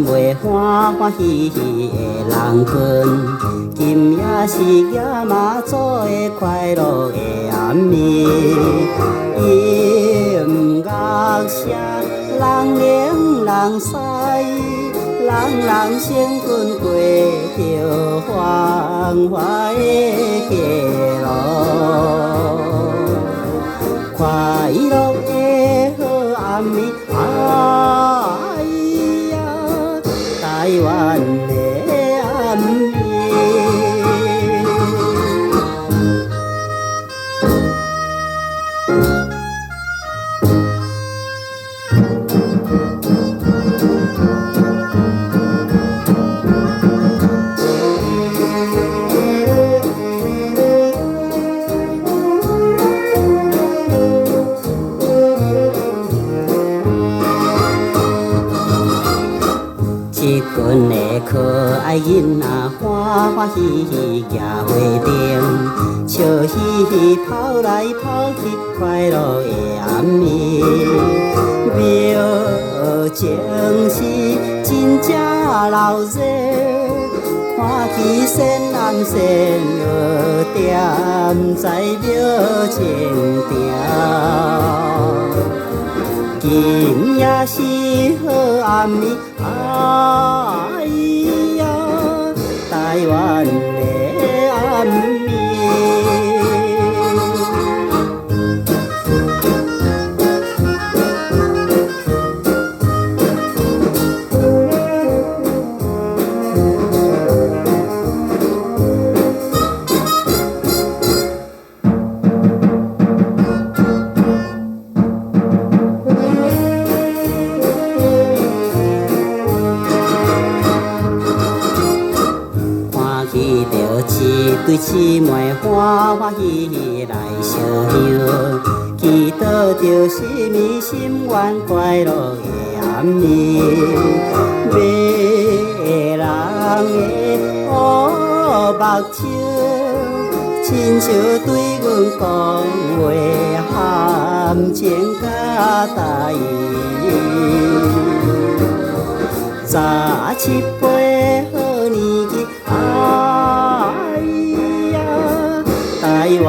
袂欢欢喜喜的人群，今夜是爷妈祖的快乐的暗暝。音乐声，人铃人驶，人人成群过着繁华的街路。快乐的好暗暝，哎呀，台湾的暗暝。一群的可爱囡仔欢欢喜喜行花灯，笑嘻嘻跑来跑去，快乐的暗暝。庙前是真正闹热，看起仙男仙女踮在庙前埕。今夜是好暗暝，哎呀，台湾的暗暝。见到一对姊妹欢欢喜喜来相拥，祈祷着心意心愿快乐的暗暝。迷人的乌目睛，亲像对阮讲话，含情甲答应。17岁好年纪，哎呀，台湾。